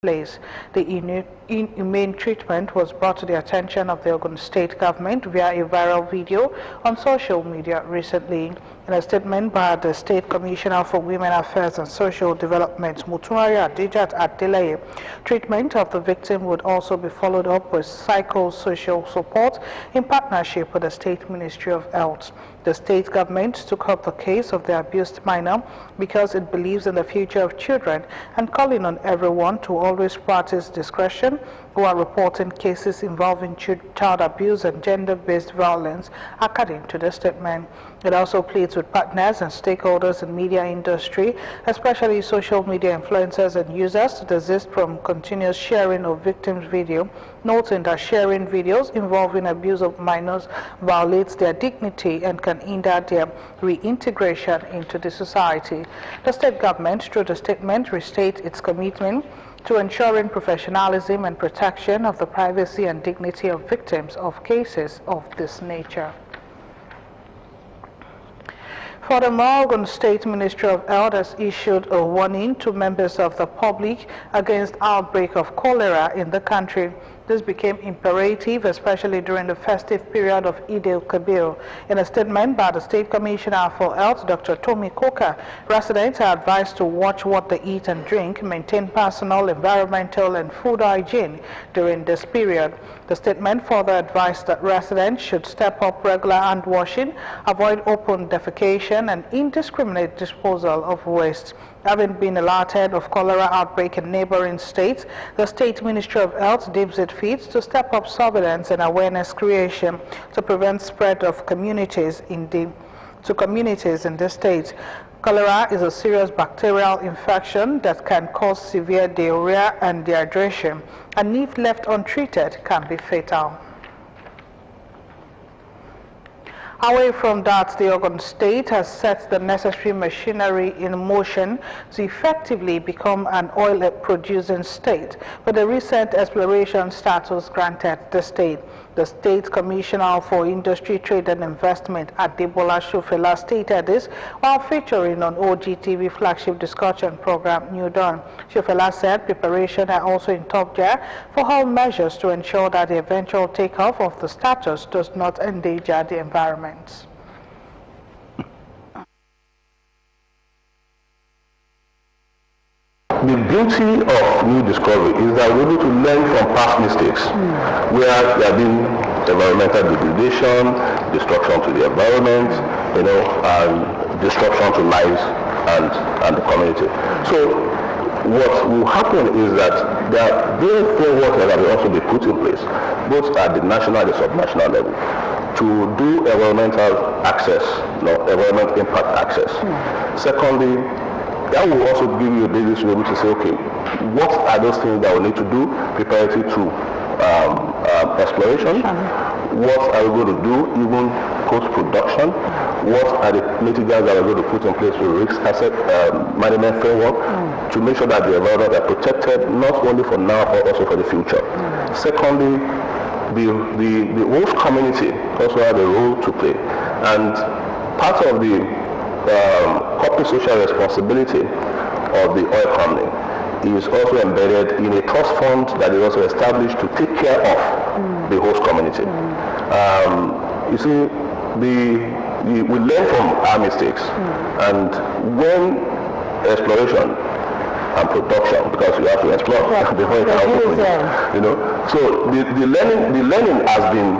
place. The inhumane treatment was brought to the attention of the Ogun State government via a viral video on social media recently. In a statement by the State Commissioner for Women Affairs and Social Development, Mutumari Adijat Adeleye, treatment of the victim would also be followed up with psychosocial support in partnership with the State Ministry of Health. The state government took up the case of the abused minor because it believes in the future of children and calling on everyone to always practice discretion who are reporting cases involving child abuse and gender-based violence, according to the statement. It also pleads with partners and stakeholders in media industry, especially social media influencers and users, to desist from continuous sharing of victims' video, noting that sharing videos involving abuse of minors violates their dignity and can hinder their reintegration into the society. The state government, through the statement, restates its commitment to ensuring professionalism and protection of the privacy and dignity of victims of cases of this nature. Furthermore, Ogun State Ministry of Health has issued a warning to members of the public against outbreak of cholera in the country. This became imperative, especially during the festive period of Abeokuta. In a statement by the State Commissioner for Health, Dr. Tommy Coker, residents are advised to watch what they eat and drink, maintain personal, environmental, and food hygiene during this period. The statement further advised that residents should step up regular hand washing, avoid open defecation, and indiscriminate disposal of waste. Having been alerted of cholera outbreak in neighboring states, the State Ministry of Health deems it fit to step up surveillance and awareness creation to prevent spread of communities in the state. Cholera is a serious bacterial infection that can cause severe diarrhea and dehydration, and if left untreated, can be fatal. Away from that, the Ogun State has set the necessary machinery in motion to effectively become an oil-producing state, with the recent exploration status granted the state. The State Commissioner for Industry, Trade and Investment, Abeokuta, stated this while featuring on OGTV flagship discussion program New Dawn. Shufela said preparation are also in top gear for all measures to ensure that the eventual takeoff of the status does not endanger the environment. The beauty of new discovery is that we're able to learn from past mistakes, where there have been environmental degradation, destruction to the environment, and disruption to lives and the community. So what will happen is that there are various frameworks that will also be put in place, both at the national and the subnational level, to do environmental access, environment impact access. Secondly, that will also give you a basis to be able to say, okay, what are those things that we need to do preparatory to exploration? What are we going to do even post-production? What are the mitigants that we're going to put in place with risk asset management framework to make sure that the environment are protected not only for now but also for the future? Secondly, the host community also has a role to play, and part of the corporate social responsibility of the oil company is also embedded in a trust fund that is also established to take care of the host community. You see, we learn from our mistakes, and when exploration and production, because you have to explore before you can open, so the learning has been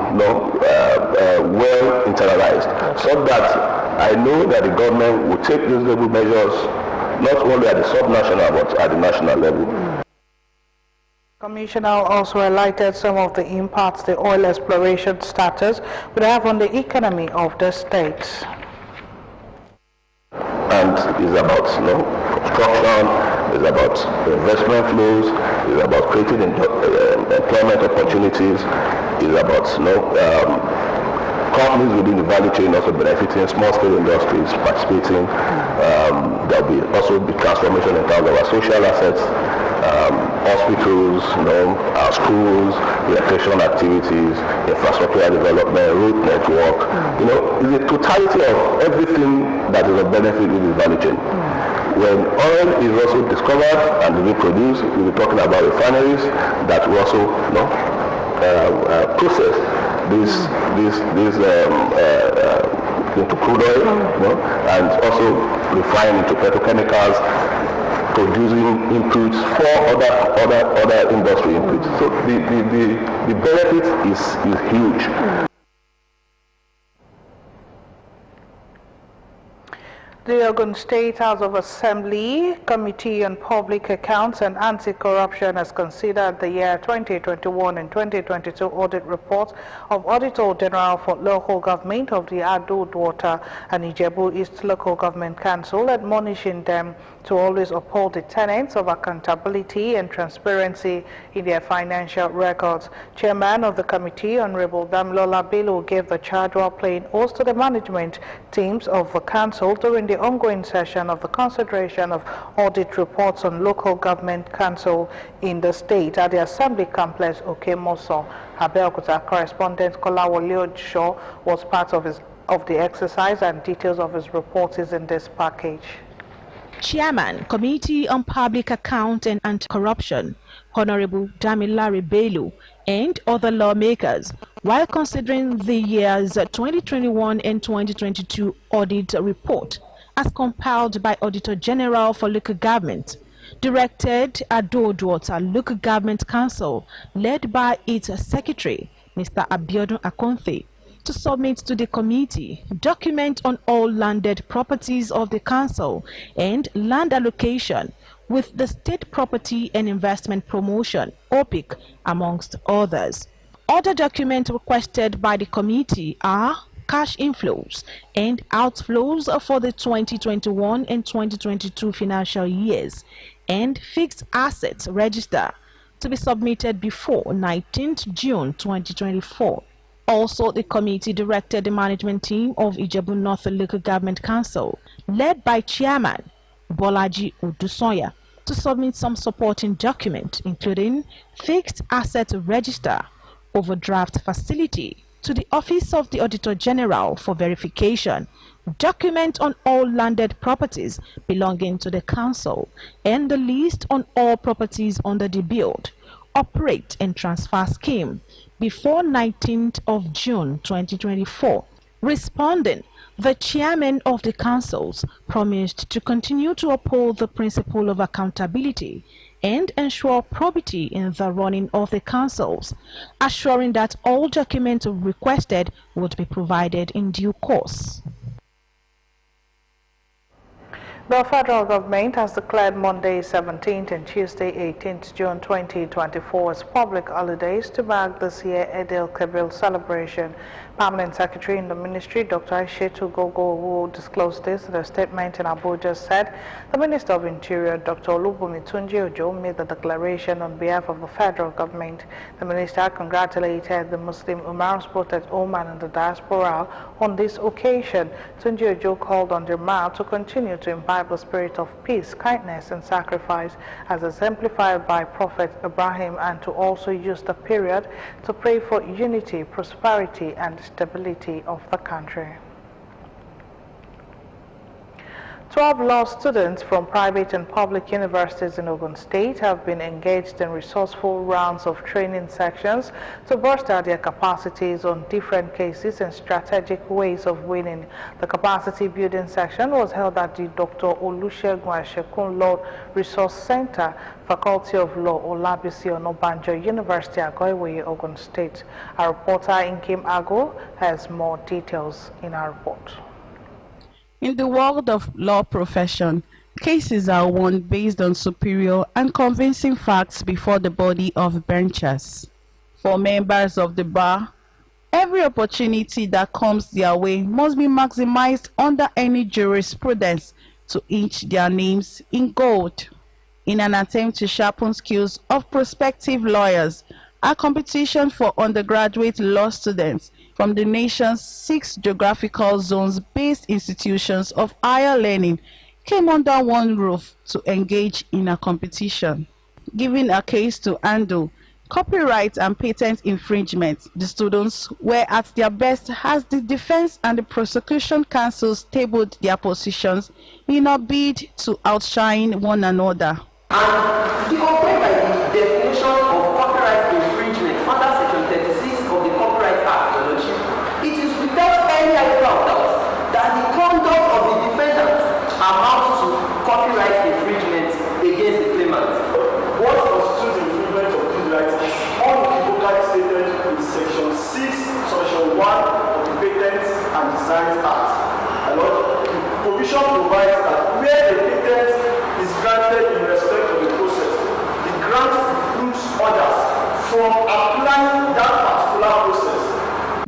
well internalized, so that I know that the government will take reasonable measures not only at the subnational but at the national level. Commissioner also highlighted some of the impacts the oil exploration status would have on the economy of the state. And it's about construction, it's about investment flows, it's about creating employment opportunities, it's about companies within the value chain also benefiting, small-scale industries participating. There will also be transformation in terms of our social assets, hospitals, our schools, recreational activities, infrastructure development, road network. It's the totality of everything that is a benefit in the value chain. When oil is also discovered and to be produced, we'll be talking about refineries that will also process this into crude oil, and also refine into petrochemicals, producing inputs for other industry inputs. So the benefit is huge. The Ogun State House of Assembly Committee on Public Accounts and Anti-Corruption has considered the year 2021 and 2022 audit reports of Auditor General for Local Government of the Abeokuta and Ijebu East Local Government Council, admonishing them to always uphold the tenets of accountability and transparency in their financial records. Chairman of the committee, Honorable Damilola Bello, gave the charge while playing host to the management teams of the council during the ongoing session of the consideration of audit reports on local government council in the state at the Assembly Complex, Okemoso. Abeokuta correspondent Kolawole Ojo was part of the exercise, and details of his report is in this package. Chairman, Committee on Public Account and Anti-Corruption, Honorable Damilola Bello, and other lawmakers, while considering the years 2021 and 2022 audit report as compiled by Auditor General for Local Government, directed Abeokuta Local Government Council, led by its Secretary, Mr. Abeokuta, to submit to the committee document on all landed properties of the council and land allocation with the State Property and Investment Promotion, OPIC, amongst others. Other documents requested by the committee are cash inflows and outflows for the 2021 and 2022 financial years and fixed assets register to be submitted before 19th June 2024. Also, the committee directed the management team of Ijebu North Local Government Council, led by Chairman Bolaji Odusoya, to submit some supporting documents, including fixed asset register, overdraft facility, to the Office of the Auditor General for verification, document on all landed properties belonging to the council, and the list on all properties under the build, operate and transfer scheme before 19th of June 2024. Responding, the chairman of the councils promised to continue to uphold the principle of accountability and ensure probity in the running of the councils, assuring that all documents requested would be provided in due course. The federal government has declared Monday 17th and Tuesday 18th June 2024 as public holidays to mark this year's Eid-el-Kabir celebration. Permanent Secretary in the Ministry, Dr. Aishetu Gogo, who disclosed this in a statement in Abuja, said the Minister of Interior, Dr. Olubunmi Tunji-Ojo, made the declaration on behalf of the federal government. The minister congratulated the Muslim Umaras both at home and in the diaspora on this occasion. Tunji-Ojo called on the Ummah to continue to imbibe the spirit of peace, kindness, and sacrifice as exemplified by Prophet Ibrahim, and to also use the period to pray for unity, prosperity, and stability of the country. 12 law students from private and public universities in Ogun State have been engaged in resourceful rounds of training sections to bolster their capacities on different cases and strategic ways of winning. The capacity building section was held at the Dr. Olusegun Ashekun Law Resource Center, Faculty of Law, Olabisi Onabanjo University, Agoiwe, Ogun State. Our reporter Inkim Ago has more details in our report. In the world of law profession, cases are won based on superior and convincing facts before the body of benchers. For members of the bar, every opportunity that comes their way must be maximized under any jurisprudence to inch their names in gold. In an attempt to sharpen skills of prospective lawyers, a competition for undergraduate law students from the nation's 6 geographical zones-based institutions of higher learning came under one roof to engage in a competition. Given a case to handle, copyright and patent infringement. The students were at their best as the defense and the prosecution counsels tabled their positions in a bid to outshine one another. And to compare by the definition of copyright infringement under Section 36 of the Copyright Act, it is without any doubt that the conduct of the defendant amounts to copyright infringement against the claimant. What constitutes infringement of copyright is unequivocally stated in Section 6, Section 1 of the Patents and Designs Act. And the provision provides that where a patent is granted in respect of the process, the grant precludes others from applying that particular process.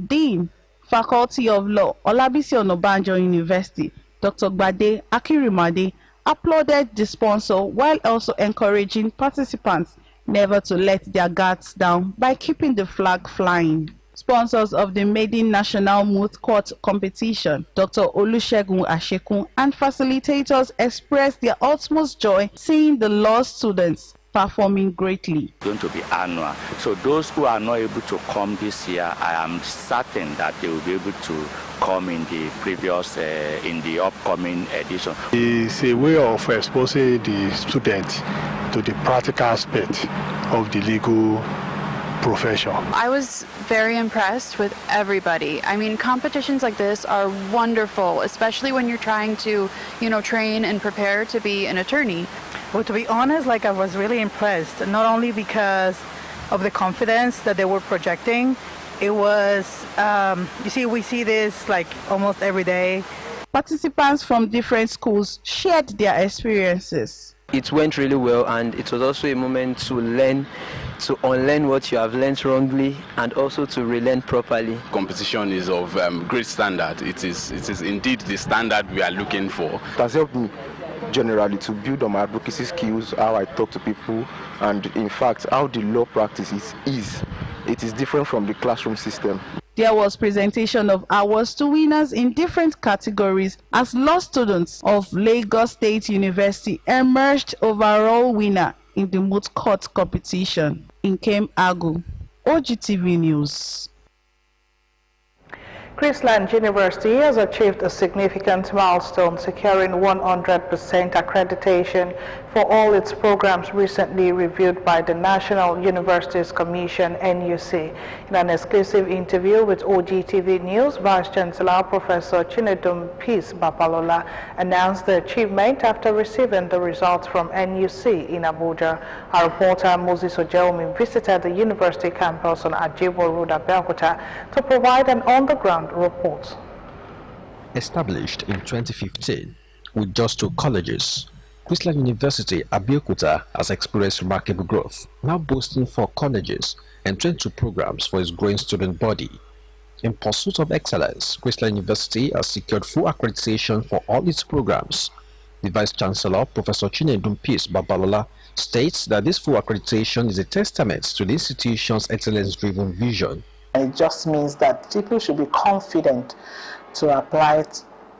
Dean, Faculty of Law, Olabisi Onabanjo University, Dr. Gbade Akirimade, applauded the sponsor while also encouraging participants never to let their guards down by keeping the flag flying. Sponsors of the maiden national moot court competition, Dr. Olusegun Ashekun, and facilitators expressed their utmost joy seeing the law students performing greatly. Going to be annual. So those who are not able to come this year, I am certain that they will be able to come in the previous, in the upcoming edition. It's a way of exposing the student to the practical aspect of the legal profession. I was very impressed with everybody. I mean, competitions like this are wonderful, especially when you're trying to, train and prepare to be an attorney. Well, to be honest, I was really impressed, not only because of the confidence that they were projecting. It was, we see this almost every day. Participants from different schools shared their experiences. It went really well, and it was also a moment to learn, to unlearn what you have learned wrongly, and also to relearn properly. Competition is of great standard. It is indeed the standard we are looking for. It has helped me generally to build on my advocacy skills, how I talk to people, and in fact how the law practice is. It is different from the classroom system. There was presentation of awards to winners in different categories as law students of Lagos State University emerged overall winner in the moot court competition. Nkem Agu, OGTV News. Chrisland University has achieved a significant milestone, securing 100% accreditation for all its programs recently reviewed by the National Universities Commission, NUC. In an exclusive interview with OGTV News, Vice Chancellor Professor Chinedum Peace Babalola announced the achievement after receiving the results from NUC in Abuja. Our reporter Moses Ojeomi visited the university campus on Ajibo Road, Abeokuta, to provide an on-the-ground report. Established in 2015 with just 2 colleges, Chrisland University Abeokuta has experienced remarkable growth, now boasting 4 colleges and 22 programs for its growing student body. In pursuit of excellence, Chrisland University has secured full accreditation for all its programs. The Vice Chancellor, Professor Chinedum Peace Babalola, states that this full accreditation is a testament to the institution's excellence-driven vision. It just means that people should be confident to apply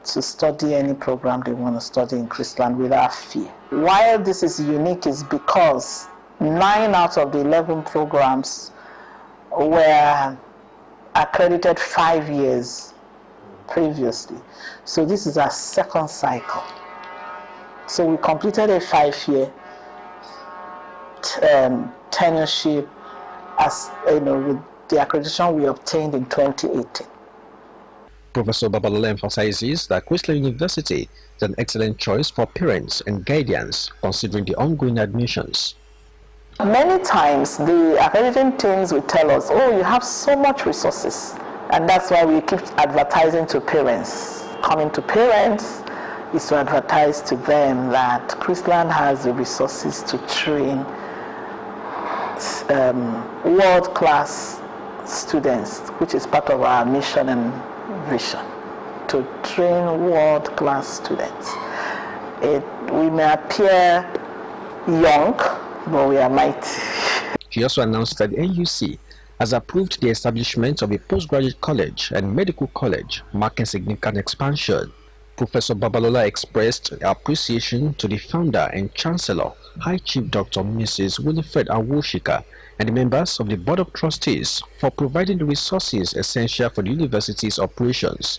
to study any program they want to study in Chrisland without fear. Why this is unique is because 9 out of the 11 programs were accredited 5 years previously. So this is our second cycle. So we completed a 5-year tenureship as with the accreditation we obtained in 2018. Professor Babalola emphasizes that Chrisland University is an excellent choice for parents and guardians considering the ongoing admissions. Many times the accrediting teams will tell us, oh, you have so much resources, and that's why we keep advertising to parents. Coming to parents is to advertise to them that Chrisland has the resources to train world-class students, which is part of our mission and vision, to train world-class students. We may appear young, but we are mighty. He also announced that the NUC has approved the establishment of a postgraduate college and medical college, marking significant expansion. Professor Babalola expressed appreciation to the founder and chancellor, High Chief Dr. Mrs. Winifred Awoshika, and the members of the Board of Trustees for providing the resources essential for the university's operations.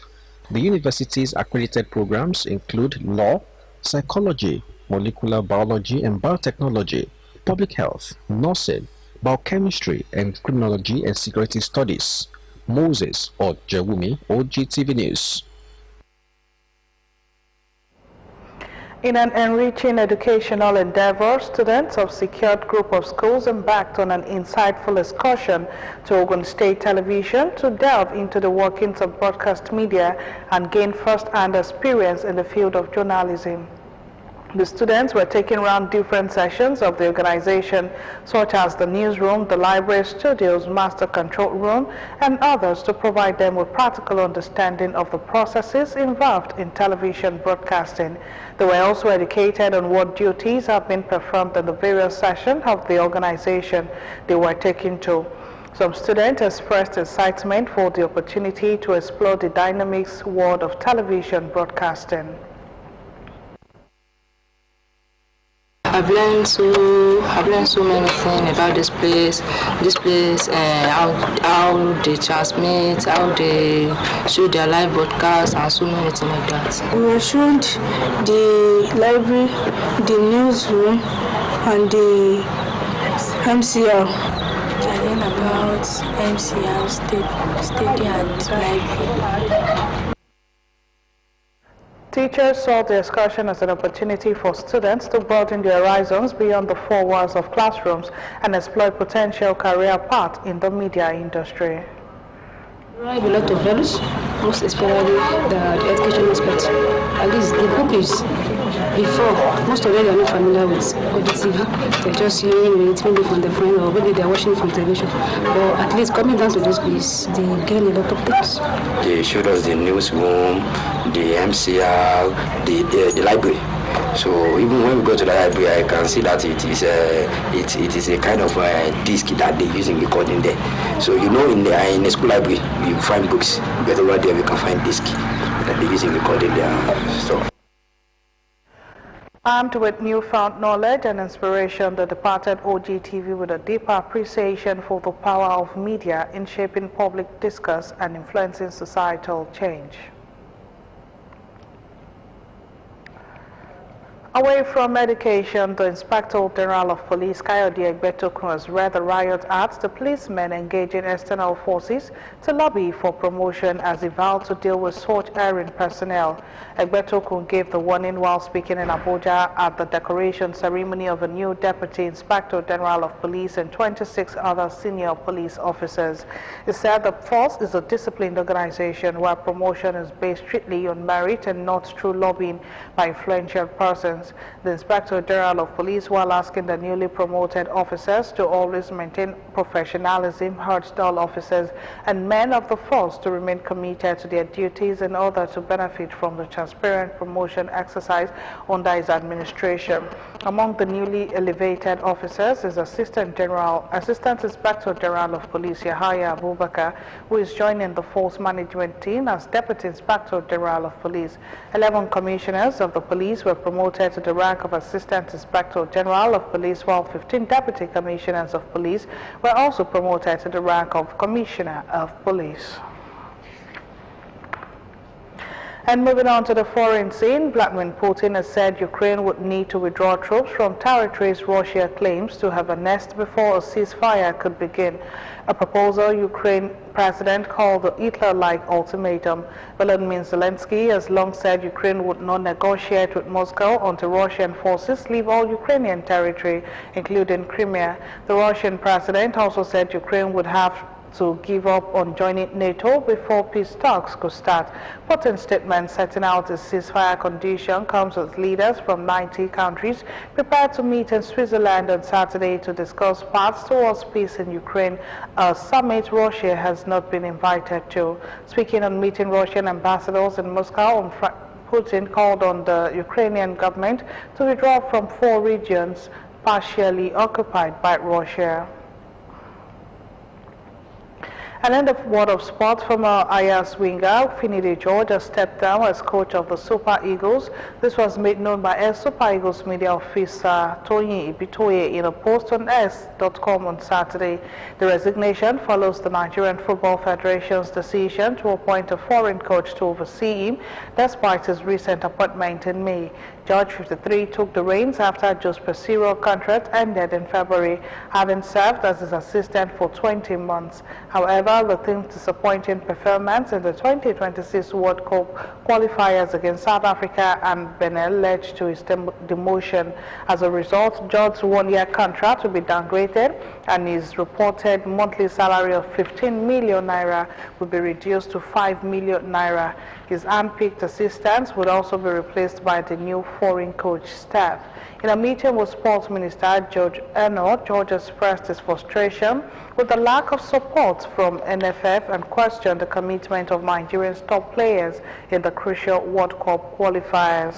The university's accredited programs include law, psychology, molecular biology and biotechnology, public health, nursing, biochemistry, and criminology and security studies. Moses Ojewumi, OGTV News. In an enriching educational endeavor, students of secured group of schools embarked on an insightful excursion to Ogun State Television to delve into the workings of broadcast media and gain first-hand experience in the field of journalism. The students were taken around different sections of the organization, such as the newsroom, the library, studios, master control room, and others to provide them with practical understanding of the processes involved in television broadcasting. They were also educated on what duties have been performed in the various sections of the organization they were taken to. Some students expressed excitement for the opportunity to explore the dynamic world of television broadcasting. I've learned so many things about this place, how they transmit, how they show their live broadcast, and so many things like that. We were shown the library, the newsroom, and the MCR. I learned about MCR, stadium, and library. Teachers saw the excursion as an opportunity for students to broaden their horizons beyond the four walls of classrooms and explore potential career paths in the media industry. I have a lot of values, most especially the education aspect. At least the book is before, most of them are not familiar with OGTV. They're just hearing it maybe from their friend or maybe they're watching from television. But at least coming down to this place, they gain a lot of things. They showed us the newsroom, the MCR, the library. So even when we go to the library, I can see that it is a kind of disc that they use in recording there. So you know, in a school library, you find books, but over there we can find disc that they use in recording their stuff. Armed with newfound knowledge and inspiration, the departed OGTV with a deeper appreciation for the power of media in shaping public discourse and influencing societal change. Away from education, the Inspector General of Police, Kayode Abeokuta, has read the riot act to policemen engaging external forces to lobby for promotion as he vowed to deal with such erring personnel. Abeokuta gave the warning while speaking in Abuja at the decoration ceremony of a new Deputy Inspector General of Police and 26 other senior police officers. He said the force is a disciplined organization where promotion is based strictly on merit and not through lobbying by influential persons. The Inspector General of Police, while asking the newly promoted officers to always maintain professionalism, urged all officers and men of the force to remain committed to their duties in order to benefit from the transparent promotion exercise under his administration. Among the newly elevated officers is Assistant Inspector General of Police Yahaya Abubakar, who is joining the force management team as Deputy Inspector General of Police. 11 commissioners of the police were promoted to the rank of Assistant Inspector General of Police, while 15 Deputy Commissioners of Police were also promoted to the rank of Commissioner of Police. And moving on to the foreign scene, Vladimir Putin has said Ukraine would need to withdraw troops from territories Russia claims to have annexed before a ceasefire could begin, a proposal Ukraine President called the Hitler-like ultimatum. Volodymyr Zelensky has long said Ukraine would not negotiate with Moscow until Russian forces leave all Ukrainian territory, including Crimea. The Russian president also said Ukraine would have to give up on joining NATO before peace talks could start. Putin's statement setting out a ceasefire condition comes as leaders from 90 countries prepared to meet in Switzerland on Saturday to discuss paths towards peace in Ukraine, a summit Russia has not been invited to. Speaking on meeting Russian ambassadors in Moscow, Putin called on the Ukrainian government to withdraw from 4 regions partially occupied by Russia. And in the world of sports, former Ayers winger Finidi George has stepped down as coach of the Super Eagles. This was made known by ex-Super Eagles media officer Tony Ibitoye in a post on X.com on Saturday. The resignation follows the Nigerian Football Federation's decision to appoint a foreign coach to oversee him, despite his recent appointment in May. George, 53, took the reins after Jose Pesirro's contract ended in February, having served as his assistant for 20 months. However, the team's disappointing performance in the 2026 World Cup qualifiers against South Africa and Benin led to his demotion. As a result, George's one-year contract will be downgraded, and his reported monthly salary of 15 million naira will be reduced to 5 million naira. His handpicked assistants would also be replaced by the new foreign coach staff. In a meeting with Sports Minister George Eno, George expressed his frustration with the lack of support from NFF and questioned the commitment of Nigeria's top players in the crucial World Cup qualifiers.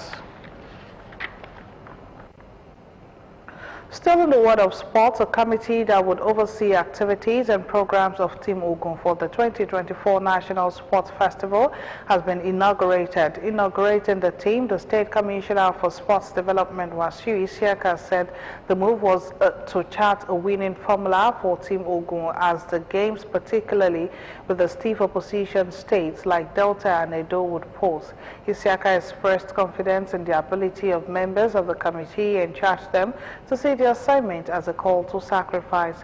Still in the world of sports, a committee that would oversee activities and programs of Team Ogun for the 2024 National Sports Festival has been inaugurated. Inaugurating the team, the State Commissioner for Sports Development, Wasiu Isiaka, said the move was to chart a winning formula for Team Ogun as the games, particularly with the stiff opposition states like Delta and Edo, would pose. Isiaka expressed confidence in the ability of members of the committee and charged them to see the assignment as a call to sacrifice.